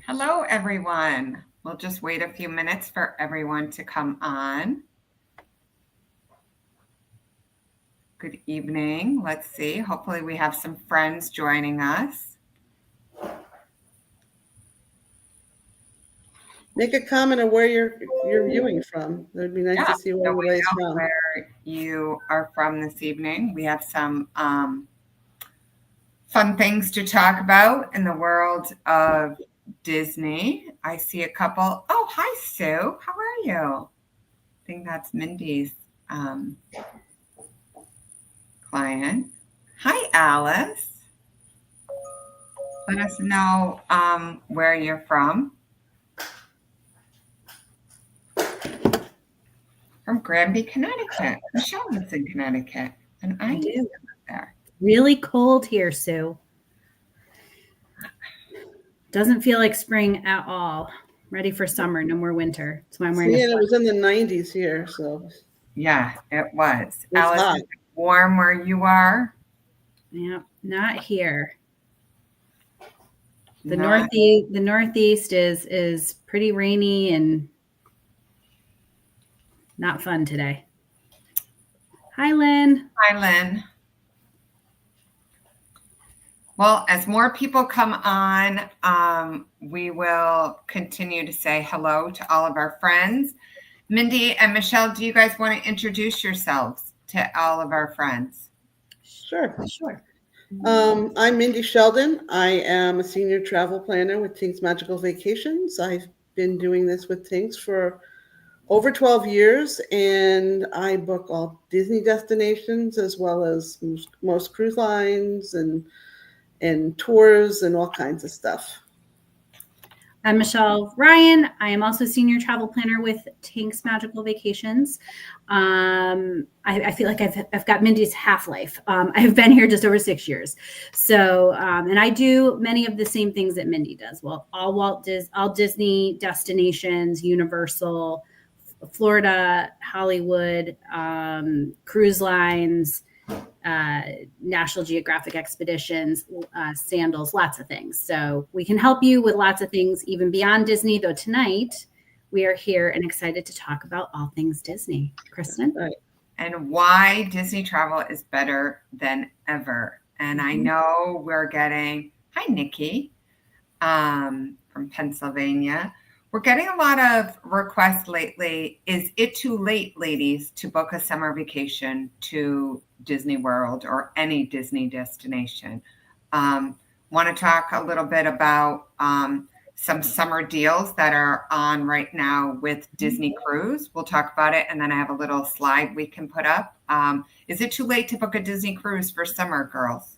Hello, everyone. We'll just wait a few minutes for everyone to come on. Good evening. Let's see. Hopefully we have some friends joining us. Make a comment on where you're viewing from. It would be nice to see where So we everybody's know from. where you are from this evening. We have some fun things to talk about in the world of Disney. I see a couple. Oh, hi, Sue. How are you? I think that's Mindy's client. Hi, Alice. Let us know where you're from. From Granby, Connecticut. Michelle lives in Connecticut, and I used to live there. Really cold here, Sue. Doesn't feel like spring at all. Ready for summer, no more winter. That's why I'm wearing Yeah, it was in the 90s here, so Yeah, it was. it's Alice, hot. is it warm where you are? Yeah, not here. The Not- northeast is pretty rainy and not fun today. Hi, Lynn. Hi, Lynn. Well, as more people come on, we will continue to say hello to all of our friends. Mindy and Michelle, do you guys want to introduce yourselves to all of our friends? Sure. Sure. I'm Mindy Sheldon. I am a senior travel planner with Tinks Magical Vacations. I've been doing this with Tinks for over 12 years, and I book all Disney destinations as well as most cruise lines and tours and all kinds of stuff. I'm Michelle Ryan. I am also senior travel planner with Tinks Magical Vacations. I feel like I've got Mindy's half life. I've been here just over 6 years. So, and I do many of the same things that Mindy does. Well, all Disney destinations, Universal, Florida, Hollywood, cruise lines, National Geographic expeditions, sandals, lots of things. So we can help you with lots of things, even beyond Disney. Though tonight we are here and excited to talk about all things Disney. Kristen? Right. And why Disney travel is better than ever. And I know we're getting, hi, Nikki, from Pennsylvania. We're getting a lot of requests lately. Is it too late, ladies, to book a summer vacation to Disney World or any Disney destination? Want to talk a little bit about some summer deals that are on right now with Disney Cruise. We'll talk about it, and then I have a little slide we can put up. Is it too late to book a Disney Cruise for summer, girls?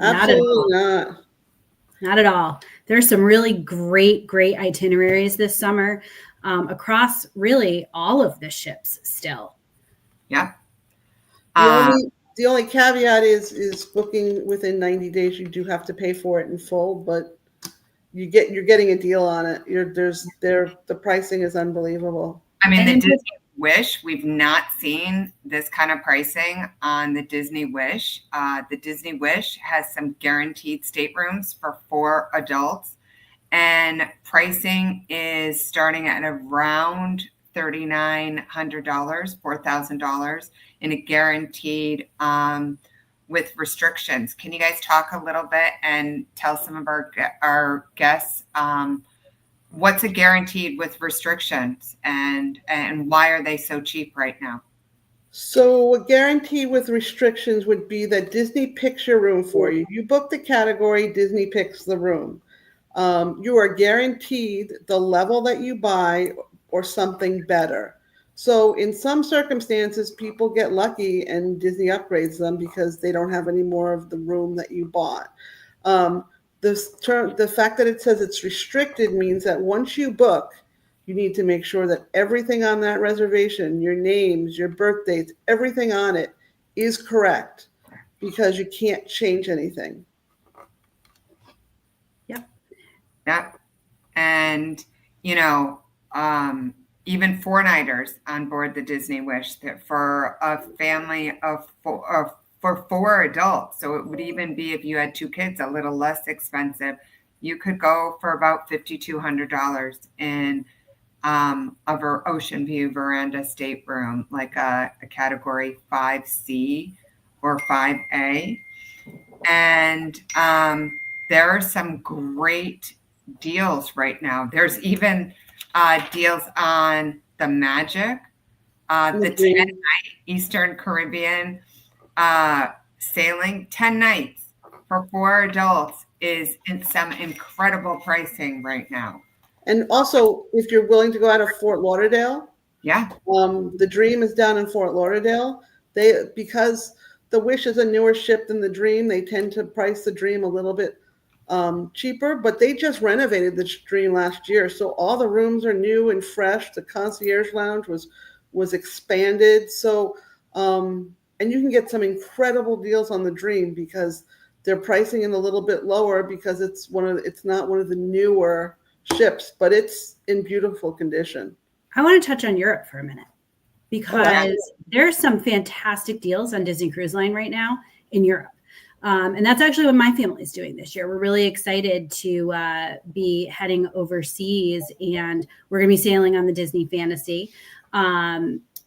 Absolutely not. Not at all. There's some really great itineraries this summer across really all of the ships still. Yeah. The only caveat is booking within 90 days. You do have to pay for it in full, but you're getting a deal on it. The pricing is unbelievable. I mean, the Disney Wish, we've not seen this kind of pricing on the Disney Wish. The Disney Wish has some guaranteed staterooms for 4 adults, and pricing is starting at around $3,900, $4,000 in a guaranteed with restrictions. Can you guys talk a little bit and tell some of our guests what's a guaranteed with restrictions and why are they so cheap right now? So a guarantee with restrictions would be that Disney picks your room for you. You book the category, Disney picks the room. You are guaranteed the level that you buy or something better. So in some circumstances, people get lucky and Disney upgrades them because they don't have any more of the room that you bought. The fact that it says it's restricted means that once you book, you need to make sure that everything on that reservation, your names, your birth dates, everything on it is correct because you can't change anything. Yep. And, even 4-nighters on board the Disney Wish for a family of 4, for 4 adults. So it would even be if you had 2 kids, a little less expensive you could go for about $5,200 in ocean view veranda stateroom, like a category 5C or 5A. And there are some great deals right now. There's even deals on the Magic, the 10-night Eastern Caribbean sailing, 10 nights for 4 adults is in some incredible pricing right now. And also, if you're willing to go out of Fort Lauderdale, Yeah. the Dream is down in Fort Lauderdale. Because the Wish is a newer ship than the Dream, they tend to price the Dream a little bit cheaper, but they just renovated the Dream last year. So all the rooms are new and fresh. The concierge lounge was expanded. So, and you can get some incredible deals on the Dream because they're pricing it a little bit lower because it's not one of the newer ships, but it's in beautiful condition. I want to touch on Europe for a minute because there's some fantastic deals on Disney Cruise Line right now in Europe. And that's actually what my family's doing this year. We're really excited to be heading overseas, and we're going to be sailing on the Disney Fantasy.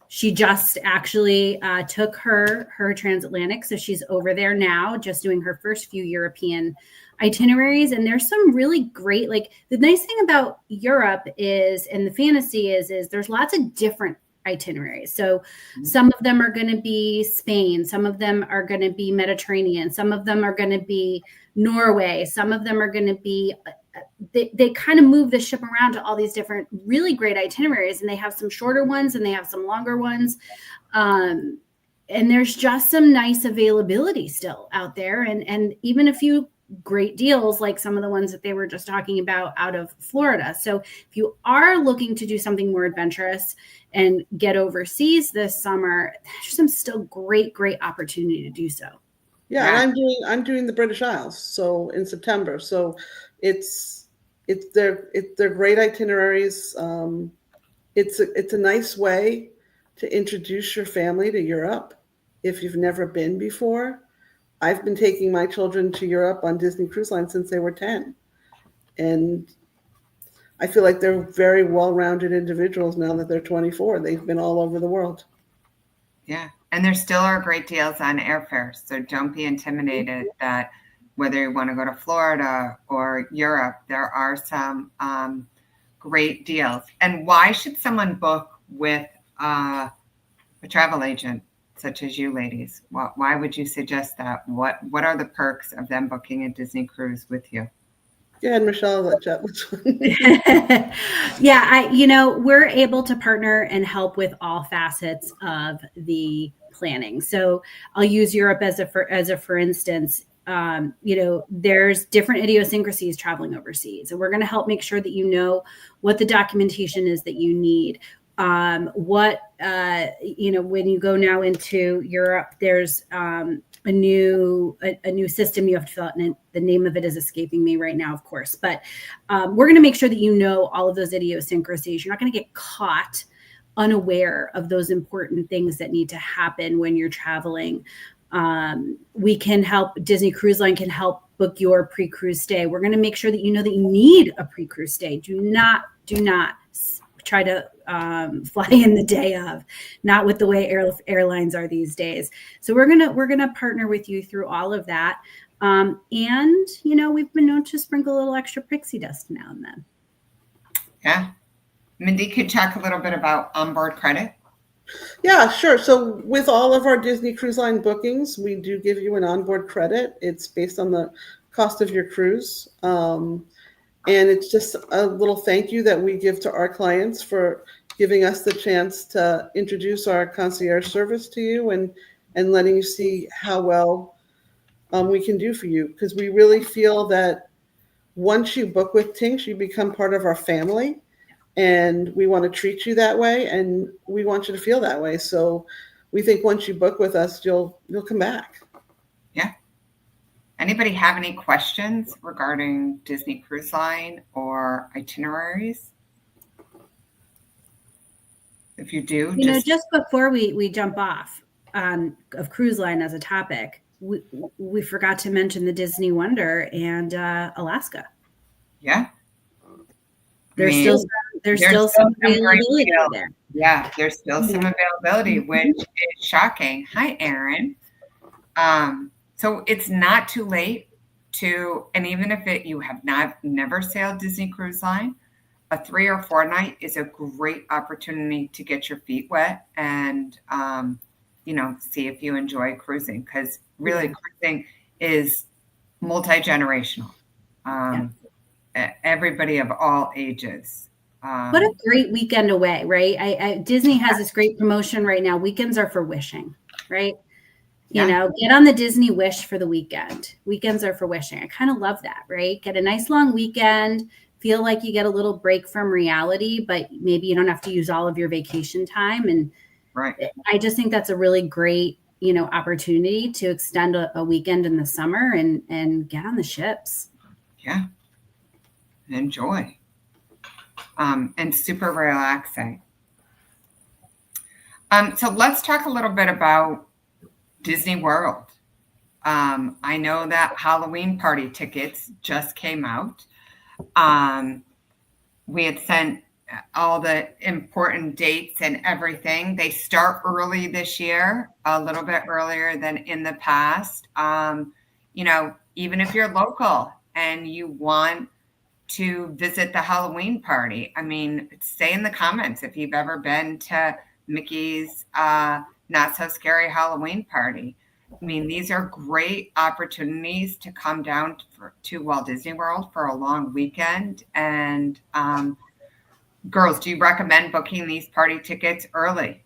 She just actually took her transatlantic, so she's over there now, just doing her first few European itineraries. And there's some really great, like the nice thing about Europe is, and the Fantasy is there's lots of different itineraries. So some of them are going to be Spain, some of them are going to be Mediterranean, some of them are going to be Norway, some of them are going to be they kind of move the ship around to all these different really great itineraries, and they have some shorter ones and they have some longer ones. And there's just some nice availability still out there, and even a few great deals like some of the ones that they were just talking about out of Florida. So if you are looking to do something more adventurous and get overseas this summer, there's some still great opportunity to do so. Yeah, and I'm doing the British Isles, so in September. So they're great itineraries. It's a nice way to introduce your family to Europe if you've never been before. I've been taking my children to Europe on Disney Cruise Line since they were 10. And I feel like they're very well-rounded individuals now that they're 24. They've been all over the world. Yeah. And there still are great deals on airfares. So don't be intimidated that whether you want to go to Florida or Europe, there are some great deals. And why should someone book with a travel agent such as you ladies? Why would you suggest that? What are the perks of them booking a Disney cruise with you? Yeah, and Michelle, let Jet. Yeah, we're able to partner and help with all facets of the planning. So I'll use Europe as a for instance. There's different idiosyncrasies traveling overseas, and we're going to help make sure that you know what the documentation is that you need. When you go now into Europe, there's a new system you have to fill out, and the name of it is escaping me right now, of course. But we're going to make sure that you know all of those idiosyncrasies. You're not going to get caught unaware of those important things that need to happen when you're traveling. We can help. Disney Cruise Line can help book your pre-cruise stay. We're going to make sure that you know that you need a pre-cruise stay. Do not try to fly in the day of, not with the way airlines are these days. So we're gonna partner with you through all of that. And we've been known to sprinkle a little extra pixie dust now and then. Yeah. Mindy, could you talk a little bit about onboard credit? Yeah, sure. So with all of our Disney Cruise Line bookings, we do give you an onboard credit. It's based on the cost of your cruise. And it's just a little thank you that we give to our clients for giving us the chance to introduce our concierge service to you and letting you see how well we can do for you. Because we really feel that once you book with Tinks, you become part of our family. And we want to treat you that way, and we want you to feel that way. So we think once you book with us, you'll come back. Yeah. Anybody have any questions regarding Disney Cruise Line or itineraries? If you do, just before we jump off of Cruise Line as a topic, we forgot to mention the Disney Wonder and Alaska. Yeah. There's I mean, still some, there's still some great availability deals. there. Yeah, there's still some availability, which is shocking. Hi, Erin. So it's not too late and even if you have never sailed Disney Cruise Line, a 3 or 4 night is a great opportunity to get your feet wet and, see if you enjoy cruising, because really cruising is multi-generational. Everybody of all ages. What a great weekend away, right? Disney has this great promotion right now. Weekends are for wishing, right? Get on the Disney Wish for the weekend. Weekends are for wishing. I kind of love that, right? Get a nice long weekend, feel like you get a little break from reality, but maybe you don't have to use all of your vacation time. And I just think that's a really great, opportunity to extend a weekend in the summer and get on the ships. Yeah. Enjoy. And super relaxing. So let's talk a little bit about Disney World. I know that Halloween party tickets just came out. We had sent all the important dates and everything. They start early this year, a little bit earlier than in the past. Even if you're local and you want to visit the Halloween party, say in the comments if you've ever been to Mickey's Not So Scary Halloween party. These are great opportunities to come down to Walt Disney World for a long weekend. And girls, do you recommend booking these party tickets early?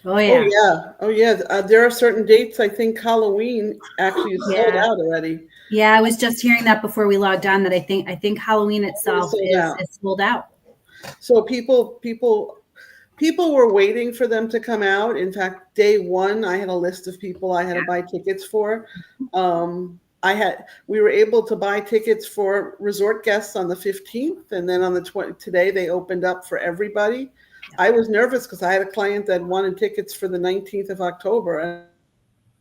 Oh yeah. Oh yeah. There are certain dates. I think Halloween actually is sold out already. Yeah, I was just hearing that before we logged on, that I think Halloween itself is sold out. So people were waiting for them to come out. In fact, day one, I had a list of people I had to buy tickets for. We were able to buy tickets for resort guests on the 15th, and then on the today they opened up for everybody. I was nervous because I had a client that wanted tickets for the 19th of October,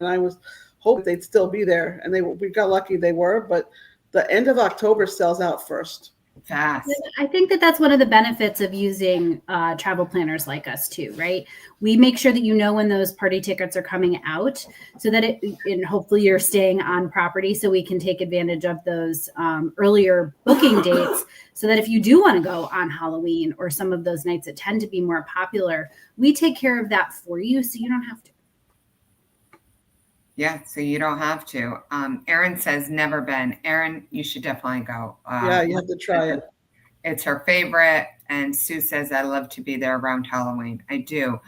and I was hoping they'd still be there. And we got lucky, they were, but the end of October sells out first. Fast. I think that's one of the benefits of using travel planners like us too, right? We make sure that when those party tickets are coming out, so that and hopefully you're staying on property, so we can take advantage of those earlier booking dates, so that if you do want to go on Halloween or some of those nights that tend to be more popular, we take care of that for you, so you don't have to. Yeah, so you don't have to. Erin says never been. Erin, you should definitely go. Yeah, you have to try it. It's her favorite. And Sue says, I love to be there around Halloween. I do.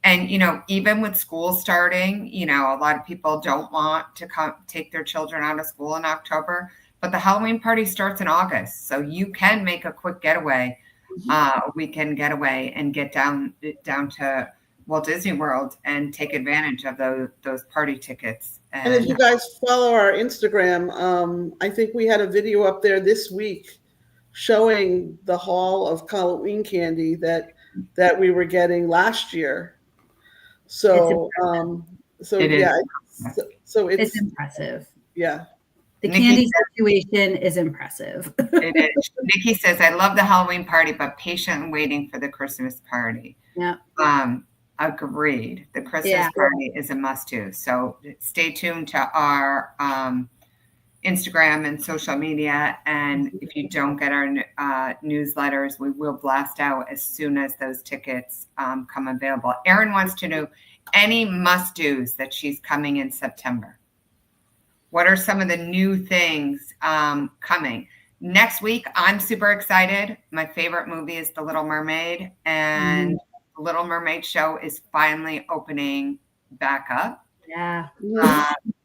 And, even with school starting, a lot of people don't want to take their children out of school in October, but the Halloween party starts in August. So you can make a quick getaway, weekend getaway, and get down to Walt Disney World and take advantage of those party tickets. And if you guys follow our Instagram, I think we had a video up there this week showing the haul of Halloween candy that we were getting last year. So it's impressive. Yeah. The candy situation is impressive. It is. Nikki says, I love the Halloween party, but patient and waiting for the Christmas party. Yeah. Agreed. The Christmas party is a must-do. So stay tuned to our Instagram and social media. And if you don't get our newsletters, we will blast out as soon as those tickets come available. Erin wants to know any must-dos that she's coming in September. What are some of the new things coming? Next week, I'm super excited. My favorite movie is The Little Mermaid, and The Little Mermaid show is finally opening back up. Yeah.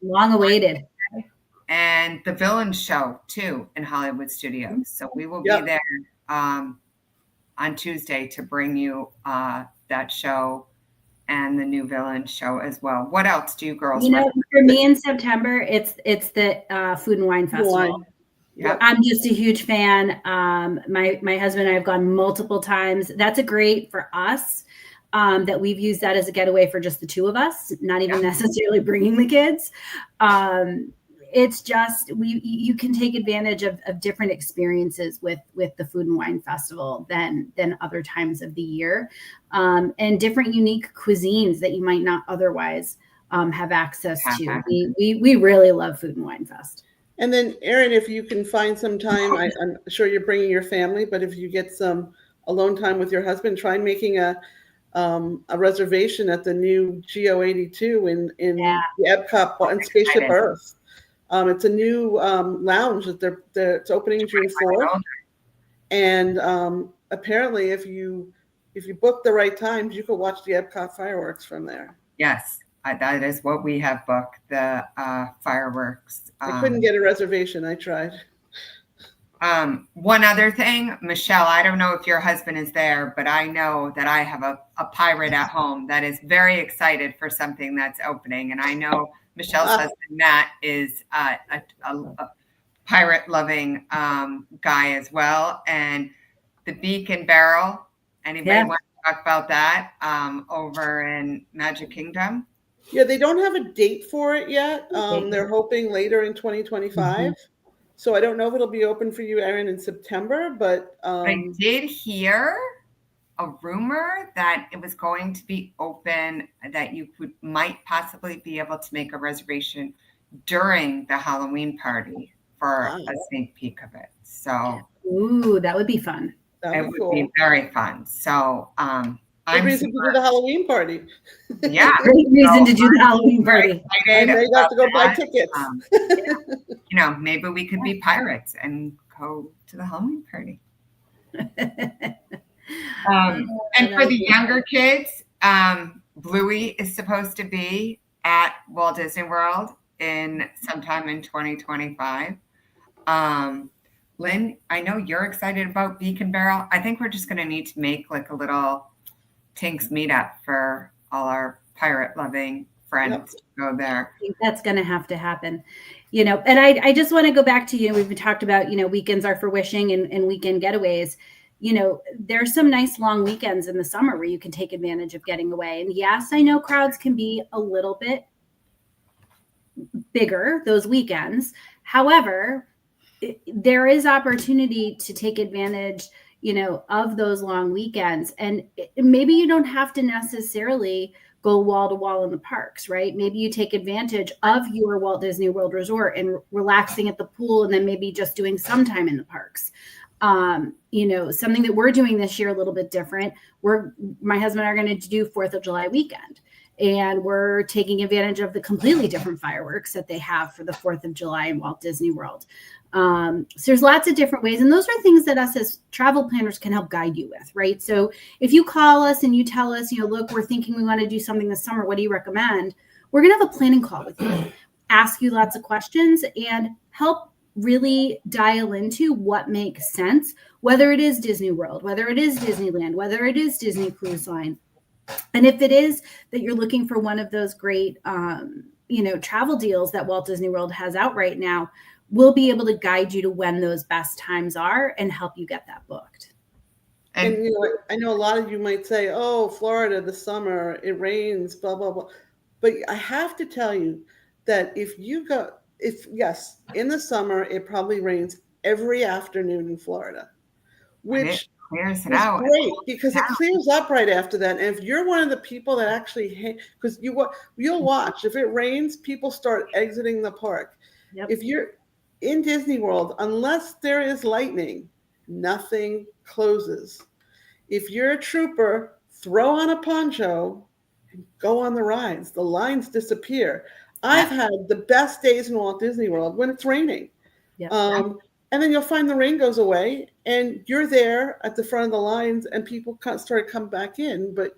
Long awaited. And The Villain show, too, in Hollywood Studios. So we will be there on Tuesday to bring you that show and the new Villain show as well. What else do you girls recommend? For me in September, it's the Food and Wine Festival. Yep. I'm just a huge fan. My husband and I have gone multiple times. That's a great for us, that we've used that as a getaway for just the two of us, not even necessarily bringing the kids. it's just you can take advantage of different experiences with the Food and Wine Festival than other times of the year, and different unique cuisines that you might not otherwise have access to. We really love Food and Wine Fest. And then, Erin, if you can find some time, I'm sure you're bringing your family, but if you get some alone time with your husband, try making a reservation at the new GO82 in the Epcot and Spaceship Earth. It's a new lounge that it's opening June 4th, and apparently, if you book the right times, you could watch the Epcot fireworks from there. Yes, that is what we have booked, the fireworks. I couldn't get a reservation. I tried. One other thing, Michelle, I don't know if your husband is there, but I know that I have a pirate at home that is very excited for something that's opening. And I know Michelle's husband, Matt, is a pirate-loving guy as well. And the Beak and Barrel, anybody want to talk about that over in Magic Kingdom? Yeah, they don't have a date for it yet. They're hoping later in 2025. Mm-hmm. So I don't know if it'll be open for you, Erin, in September, but I did hear a rumor that it was going to be open, that you might possibly be able to make a reservation during the Halloween party for a sneak peek of it. So, ooh, that would be fun. It would be very fun. So, good reason to do the Halloween party. Yeah. Great reason to do the Halloween party. And they got to go buy tickets. Maybe we could be pirates and go to the Halloween party. And for the younger kids, Bluey is supposed to be at Walt Disney World sometime in 2025. Lynn, I know you're excited about Beak and Barrel. I think we're just going to need to make like a little Tinks meetup for all our pirate-loving friends to go there. I think that's going to have to happen. And I just want to go back to, we've talked about, weekends are for wishing and weekend getaways. There's some nice long weekends in the summer where you can take advantage of getting away. And yes, I know crowds can be a little bit bigger those weekends. However, there is opportunity to take advantage of those long weekends. And maybe you don't have to necessarily go wall to wall in the parks, right? Maybe you take advantage of your Walt Disney World Resort and relaxing at the pool, and then maybe just doing some time in the parks. Something that we're doing this year a little bit different. My husband and I are going to do 4th of July weekend, and we're taking advantage of the completely different fireworks that they have for the 4th of July in Walt Disney World. So there's lots of different ways. And those are things that us as travel planners can help guide you with, right? So if you call us and you tell us, look, we're thinking we want to do something this summer, what do you recommend? We're going to have a planning call with you, ask you lots of questions, and help really dial into what makes sense, whether it is Disney World, whether it is Disneyland, whether it is Disney Cruise Line. And if it is that you're looking for one of those great, travel deals that Walt Disney World has out right now, we'll be able to guide you to when those best times are and help you get that booked. And I know a lot of you might say, oh, Florida, the summer, it rains, blah, blah, blah. But I have to tell you that yes, in the summer, it probably rains every afternoon in Florida, which clears it is out. Great because it clears up right after that. And if you're one of the people that actually, because you'll watch, if it rains, people start exiting the park. Yep. If you're in Disney World, unless there is lightning, nothing closes. If you're a trooper, throw on a poncho and go on the rides. The lines disappear. I've had the best days in Walt Disney World when it's raining. Yep. And then you'll find the rain goes away and you're there at the front of the lines and people start coming back in, but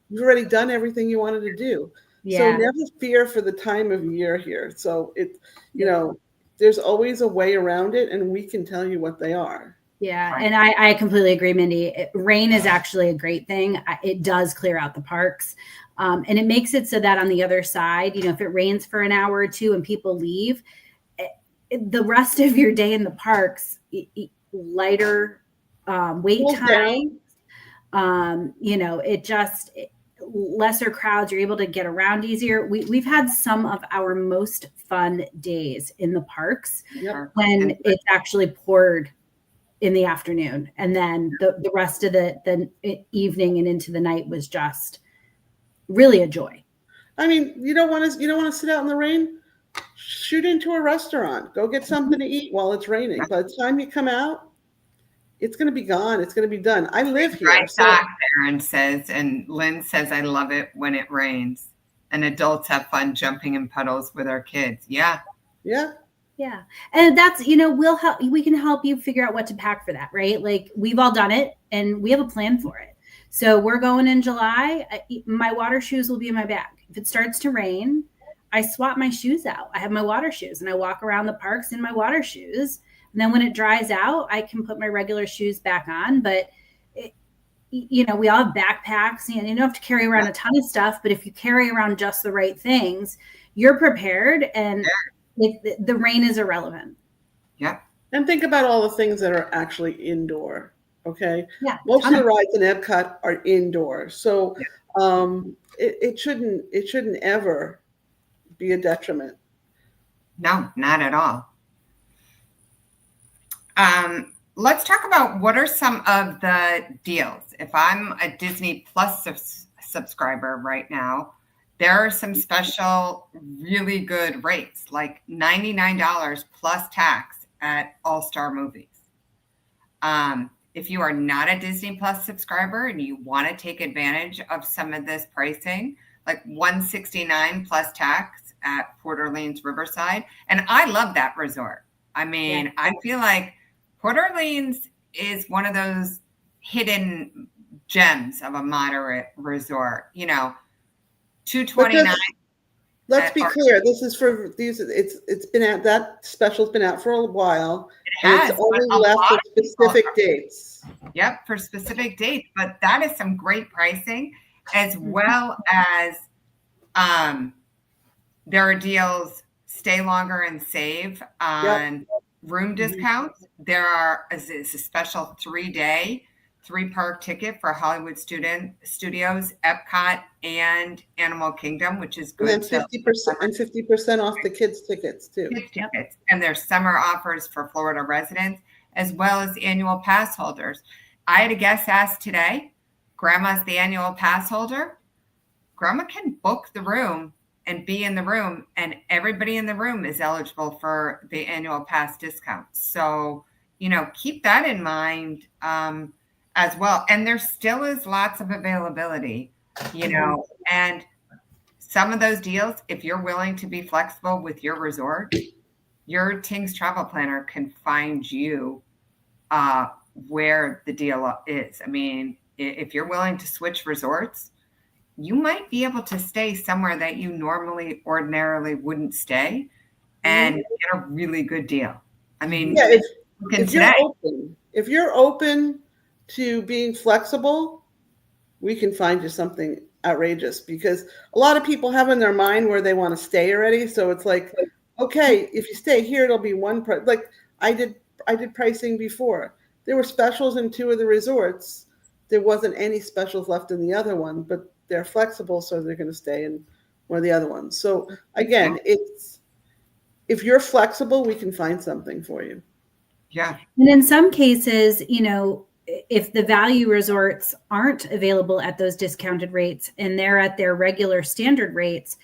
you've already done everything you wanted to do. Yeah. So never fear for the time of year here. So there's always a way around it and we can tell you what they are. Yeah. And I completely agree, Mindy. Rain is actually a great thing. It does clear out the parks. And it makes it so that on the other side, if it rains for an hour or two and people leave, the rest of your day in the parks, lighter wait time. lesser crowds. You're able to get around easier. We've had some of our most fun days in the parks Yep. when it's actually poured in the afternoon, and then the rest of the evening and into the night was just really a joy. I mean, you don't want to sit out in the rain. Shoot into a restaurant. Go get something to eat while it's raining. By the time you come out, it's going to be gone. It's going to be done. I live here. Right back, Aaron says, and Lynn says, I love it when it rains. And adults have fun jumping in puddles with our kids. Yeah. Yeah. Yeah. And that's, we can help you figure out what to pack for that, right? Like, we've all done it and we have a plan for it. So we're going in July. My water shoes will be in my bag. If it starts to rain, I swap my shoes out. I have my water shoes and I walk around the parks in my water shoes. And then when it dries out, I can put my regular shoes back on. But, we all have backpacks, and you don't have to carry around a ton of stuff. But if you carry around just the right things, you're prepared, and the rain is irrelevant. Yeah. And think about all the things that are actually indoor. Okay. Yeah. Most of the rides in Epcot are indoor. So it shouldn't ever be a detriment. No, not at all. Let's talk about what are some of the deals. If I'm a Disney Plus subscriber right now, there are some special, really good rates, like $99 plus tax at All Star Movies. If you are not a Disney Plus subscriber and you want to take advantage of some of this pricing, like $169 plus tax at Port Orleans Riverside. And I love that resort. I mean, I feel like Port Orleans is one of those hidden gems of a moderate resort, $229. Let's be clear. This is for these. It's been out. That special's been out for a while. It it's only left for specific dates. Yep, for specific dates. But that is some great pricing, as well as there are deals. Stay longer and save on room discounts. There is a special 3-day, 3-park ticket for Hollywood Studios, Epcot, and Animal Kingdom, which is good. And then 50% off the kids' tickets too. Kids tickets. And there's summer offers for Florida residents, as well as annual pass holders. I had a guest ask today, Grandma's the annual pass holder. Grandma can book the room and be in the room, and everybody in the room is eligible for the annual pass discount. So, keep that in mind as well. And there still is lots of availability, and some of those deals, if you're willing to be flexible with your resort, your Tings travel planner can find you where the deal is. I mean, if you're willing to switch resorts, you might be able to stay somewhere that you ordinarily wouldn't stay and get a really good deal. I mean, if you're open to being flexible, we can find you something outrageous, because a lot of people have in their mind where they want to stay already. So it's like, okay, if you stay here, it'll be one price. Like I did pricing before. There were specials in 2 of the resorts. There wasn't any specials left in the other one, but they're flexible, so they're going to stay in one of the other ones. So again, if you're flexible, we can find something for you. Yeah. And in some cases, if the value resorts aren't available at those discounted rates and they're at their regular standard rates,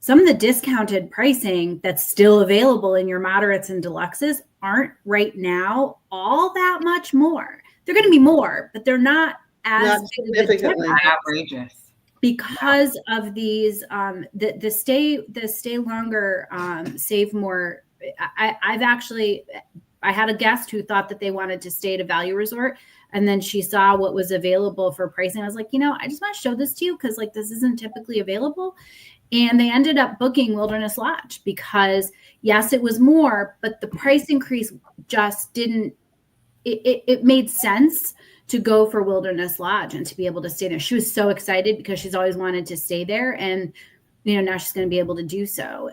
some of the discounted pricing that's still available in your moderates and deluxes aren't right now all that much more. They're going to be more, but they're not as significantly outrageous. Because of these, the stay longer, save more. I had a guest who thought that they wanted to stay at a value resort, and then she saw what was available for pricing. I was like, I just want to show this to you because this isn't typically available. And they ended up booking Wilderness Lodge because yes, it was more, but the price increase just didn't. It made sense to go for Wilderness Lodge and to be able to stay there. She was so excited because she's always wanted to stay there. And, now she's going to be able to do so.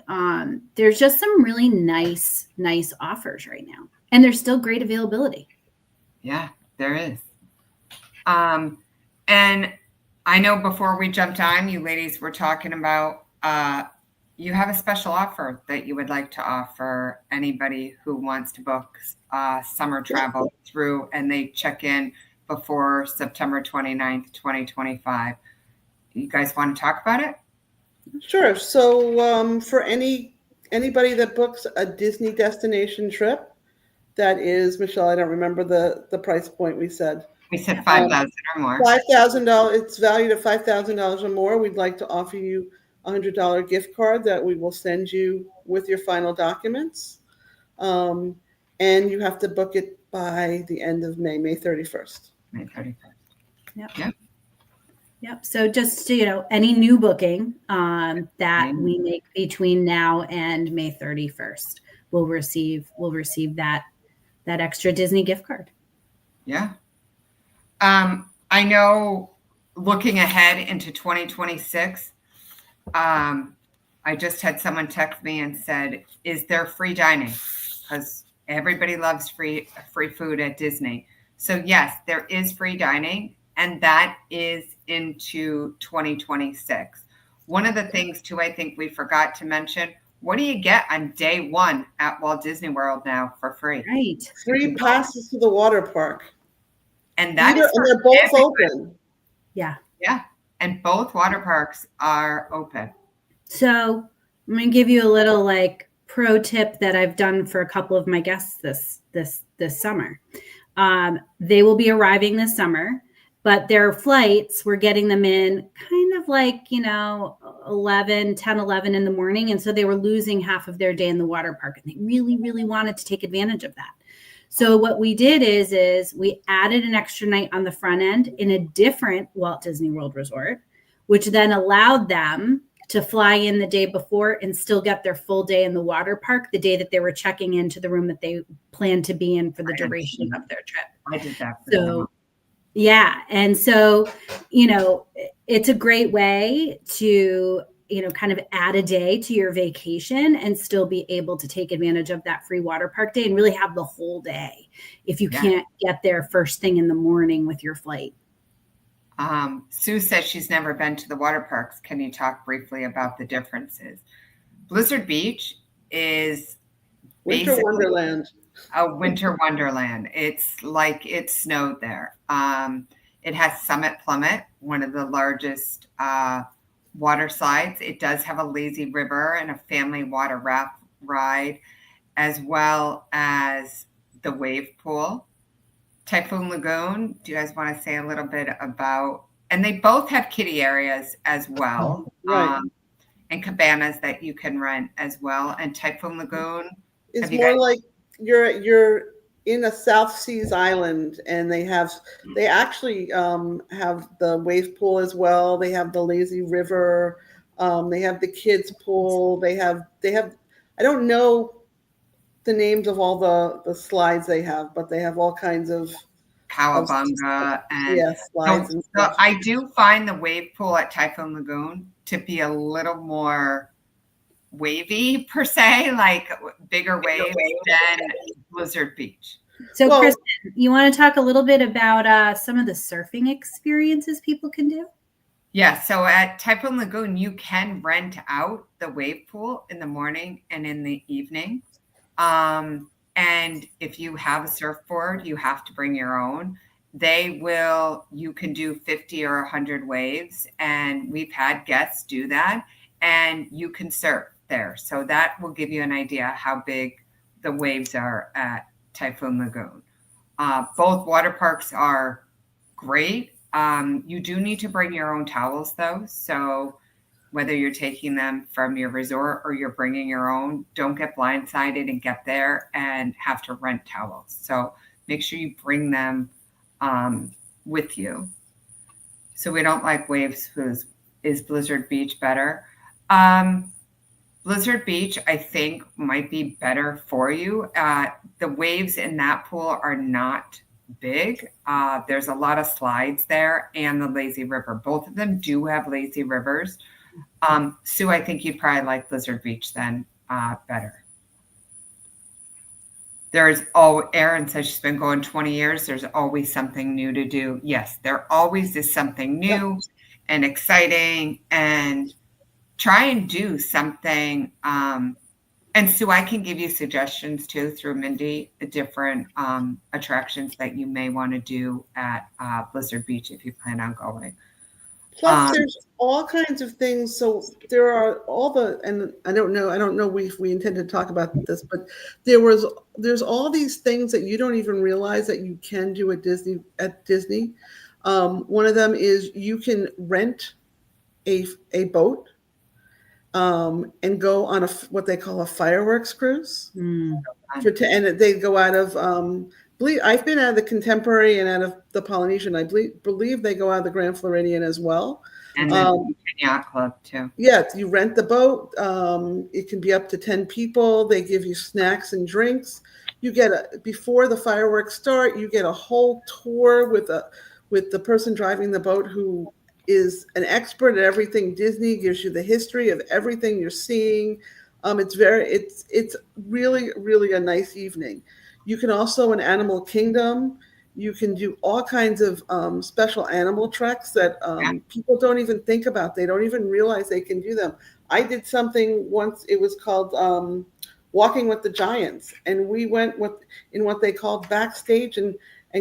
There's just some really nice offers right now. And there's still great availability. Yeah, there is. And I know before we jumped on, you ladies were talking about you have a special offer that you would like to offer anybody who wants to book summer travel through and they check in before September 29th, 2025. You guys want to talk about it? Sure. So for anybody that books a Disney destination trip, that is, Michelle, I don't remember the price point we said. We said 5,000 or more. $5,000. It's valued at $5,000 or more. We'd like to offer you a $100 gift card that we will send you with your final documents. And you have to book it by the end of May 31st. May 31st. Yep. Yep. So just, any new booking that we make between now and May 31st will receive that extra Disney gift card. Yeah. I know looking ahead into 2026, I just had someone text me and said, is there free dining? Because everybody loves free food at Disney. So yes, there is free dining, and that is into 2026. One of the things too, I think we forgot to mention, what do you get on day one at Walt Disney World now for free? Right. Free passes to the water park. And that and they're both everybody. open. Yeah. Yeah. And both water parks are open. So I'm going to give you a little pro tip that I've done for a couple of my guests this summer. They will be arriving this summer, but their flights, we're getting them in kind of 10, 11 in the morning. And so they were losing half of their day in the water park. And they really, really wanted to take advantage of that. So what we did is we added an extra night on the front end in a different Walt Disney World resort, which then allowed them to fly in the day before and still get their full day in the water park the day that they were checking into the room that they planned to be in for the duration of their trip. I did that. So, yeah. And so, it's a great way to, kind of add a day to your vacation and still be able to take advantage of that free water park day and really have the whole day if you can't get there first thing in the morning with your flight. Sue says she's never been to the water parks. Can you talk briefly about the differences? Blizzard Beach is Winter Wonderland. A winter wonderland. It's like it snowed there. It has Summit Plummet, one of the largest water slides. It does have a lazy river and a family water raft ride, as well as the wave pool. Typhoon Lagoon, do you guys want to say a little bit about, and they both have kiddie areas as well, right. And cabanas that you can rent as well. And Typhoon Lagoon is more like you're in a South Seas island, and they actually have the wave pool as well. They have the lazy river. They have the kids pool. They have. I don't know the names of all the slides they have, but they have all kinds of cowabunga and slides. So I do find the wave pool at Typhoon Lagoon to be a little more wavy per se, like bigger waves than Blizzard Beach. So Kristen, you want to talk a little bit about some of the surfing experiences people can do? Yeah, so at Typhoon Lagoon, you can rent out the wave pool in the morning and in the evening. And if you have a surfboard, you have to bring your own. You can do 50 or 100 waves, and we've had guests do that, and you can surf there. So that will give you an idea how big the waves are at Typhoon Lagoon. Both water parks are great. You do need to bring your own towels though. So whether you're taking them from your resort or you're bringing your own, don't get blindsided and get there and have to rent towels. So make sure you bring them with you. So we don't like waves. Is Blizzard Beach better? Blizzard Beach, I think, might be better for you. The waves in that pool are not big. There's a lot of slides there and the lazy river. Both of them do have lazy rivers. Sue, I think you'd probably like Blizzard Beach then better. Erin says she's been going 20 years. There's always something new to do. Yes, there always is something new. and exciting, and try and do something. And Sue, I can give you suggestions too through Mindy, the different attractions that you may want to do at Blizzard Beach if you plan on going. Plus, there's all kinds of things. So there are all the, and I don't know if we intend to talk about this, but there's all these things that you don't even realize that you can do at Disney. One of them is you can rent a boat and go on what they call a fireworks cruise. And they go out of, I've been out of the Contemporary and out of the Polynesian. I believe they go out of the Grand Floridian as well. And the Yacht Club too. Yeah, you rent the boat. It can be up to 10 people. They give you snacks and drinks. You get before the fireworks start, you get a whole tour with the person driving the boat who is an expert at everything Disney, gives you the history of everything you're seeing. It's really, really a nice evening. You can also in Animal Kingdom, you can do all kinds of special animal treks that people don't even think about. They don't even realize they can do them. I did something once. It was called Walking with the Giants, and we went in what they called backstage and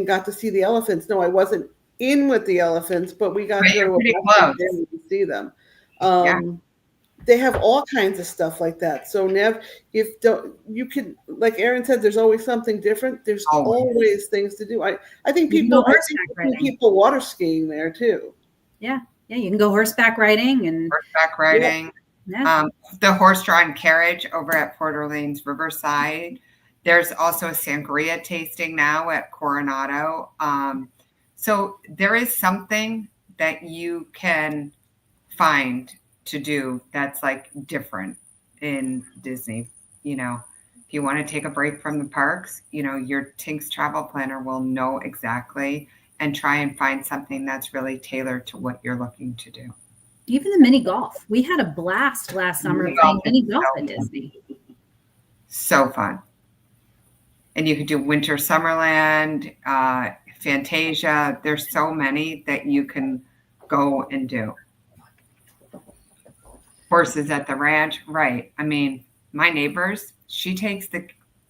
got to see the elephants. No, I wasn't in with the elephants, but we got to go and see them. They have all kinds of stuff like that. So Nev, you can, like Erin said, there's always something different. There's always things to do. I think people water skiing there too. Yeah, you can go horseback riding and horseback riding. Yeah. The horse-drawn carriage over at Port Orleans Riverside. There's also a sangria tasting now at Coronado. So there is something that you can find to do that's like different in Disney. You know, if you want to take a break from the parks, you know, your Tinks travel planner will know exactly and try and find something that's really tailored to what you're looking to do. Even the mini golf. We had a blast last summer playing mini golf at Disney. So fun. And you could do Winter Summerland, Fantasia. There's so many that you can go and do. Horses at the ranch, right. I mean, my neighbors, she takes the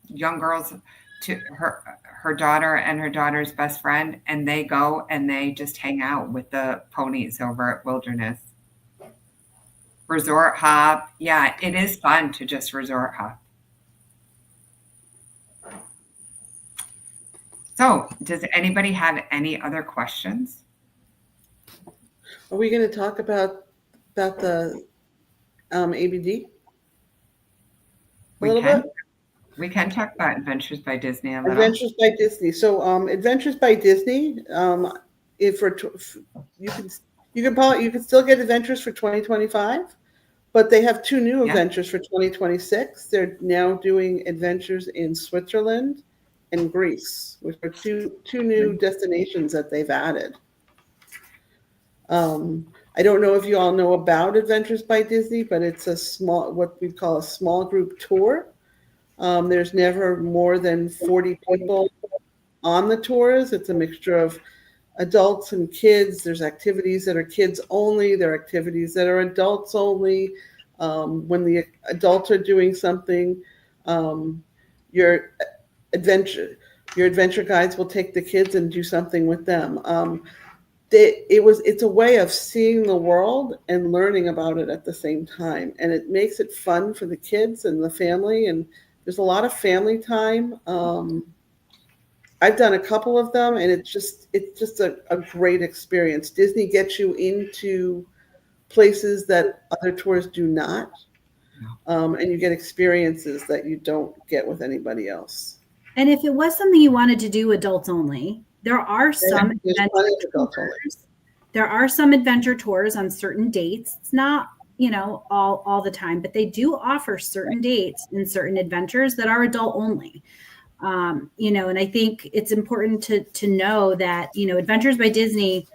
young girls to her daughter and her daughter's best friend, and they go and they just hang out with the ponies over at Wilderness. Resort hop. Yeah, it is fun to just resort hop. So, does anybody have any other questions? Are we going to talk about the ABD? We can talk about Adventures by Disney a little. Adventures by Disney. So, Adventures by Disney. You can still get Adventures for 2025, but they have two new Adventures for 2026. They're now doing Adventures in Switzerland and Greece, which are two new destinations that they've added. I don't know if you all know about Adventures by Disney, but it's what we call a small group tour. There's never more than 40 people on the tours. It's a mixture of adults and kids. There's activities that are kids only. There are activities that are adults only. When the adults are doing something, your adventure guides will take the kids and do something with them. It's a way of seeing the world and learning about it at the same time, and it makes it fun for the kids and the family. And there's a lot of family time. I've done a couple of them, and it's just a great experience. Disney gets you into places that other tours do not, and you get experiences that you don't get with anybody else. And if it was something you wanted to do adults only, there are some adventure tours. There are some adventure tours on certain dates. It's not, all the time, but they do offer certain dates and certain adventures that are adult only. And I think it's important to know that, Adventures by Disney,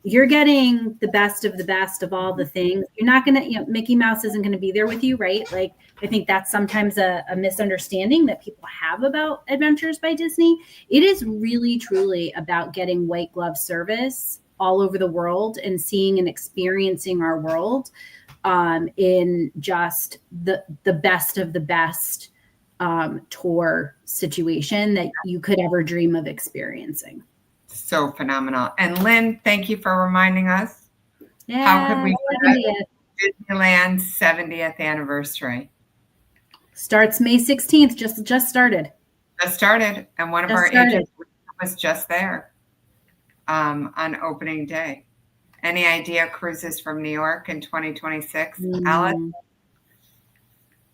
you're getting the best of all the things. You're not going to, Mickey Mouse isn't going to be there with you, right? Like, I think that's sometimes a misunderstanding that people have about Adventures by Disney. It is really, truly about getting white glove service all over the world and seeing and experiencing our world in just the best of the best tour situation that you could ever dream of experiencing. So phenomenal. And Lynn, thank you for reminding us. Yeah, How could we 70th. Disneyland's 70th anniversary? Starts May 16th, just started. Just started, and one of our agents was just there on opening day. Any idea cruises from New York in 2026, Alice?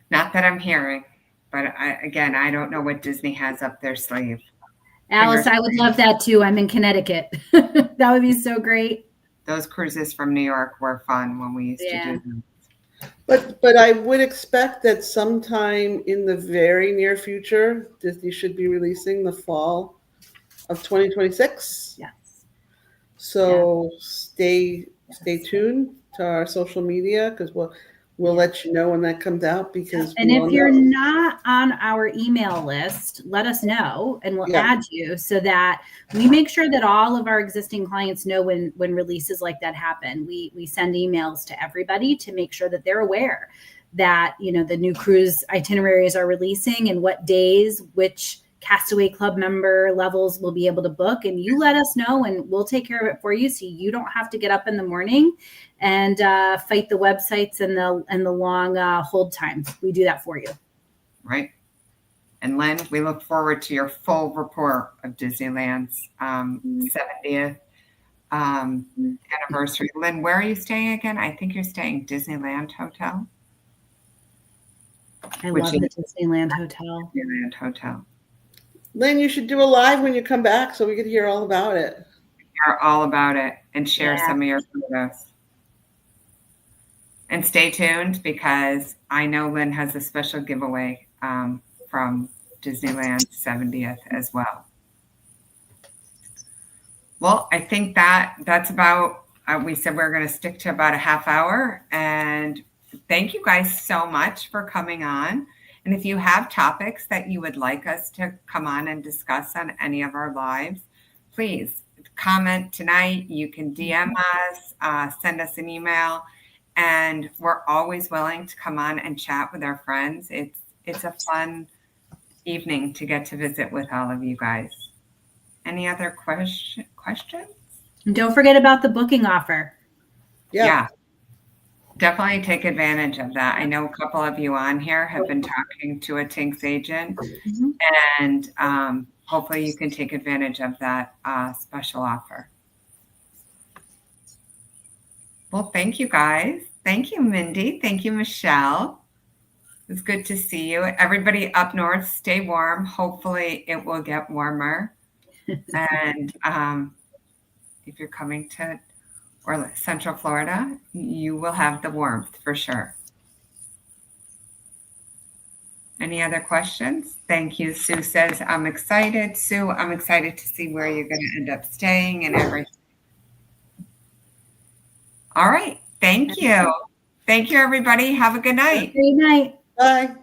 Not that I'm hearing, but I don't know what Disney has up their sleeve. Alice, I would love that too. I'm in Connecticut. That would be so great. Those cruises from New York were fun when we used to do them. But I would expect that sometime in the very near future, Disney should be releasing the fall of 2026. Yes. So stay tuned to our social media, because we'll let you know when that comes out. Because and if you're not on our email list, let us know and we'll add you so that we make sure that all of our existing clients know when releases like that happen. We send emails to everybody to make sure that they're aware that, you know, the new cruise itineraries are releasing and what days, which Castaway Club member levels will be able to book, and you let us know and we'll take care of it for you, so you don't have to get up in the morning and fight the websites and the long hold times. We do that for you. Right. And Lynn, we look forward to your full report of Disneyland's 70th anniversary. Lynn, where are you staying again? I think you're staying Disneyland Hotel. I love the Disneyland Hotel. Disneyland Hotel. Lynn, you should do a live when you come back so we could hear all about it. Hear all about it and share some of your photos. And stay tuned, because I know Lynn has a special giveaway from Disneyland 70th as well. Well, I think that's about, we said we're going to stick to about a half hour. And thank you guys so much for coming on. And if you have topics that you would like us to come on and discuss on any of our lives, please comment tonight. You can DM us, send us an email, and we're always willing to come on and chat with our friends. It's a fun evening to get to visit with all of you guys. Any other questions? And don't forget about the booking offer. Yeah. Definitely take advantage of that. I know a couple of you on here have been talking to a Tinks agent, and hopefully you can take advantage of that special offer. Well, thank you guys. Thank you, Mindy. Thank you, Michelle. It's good to see you. Everybody up north, stay warm. Hopefully it will get warmer. And if you're coming to Central Florida, you will have the warmth for sure. Any other questions? Thank you. Sue says, I'm excited. Sue, I'm excited to see where you're going to end up staying and everything. All right. Thank you. Thank you, everybody. Have a good night. Good night. Bye.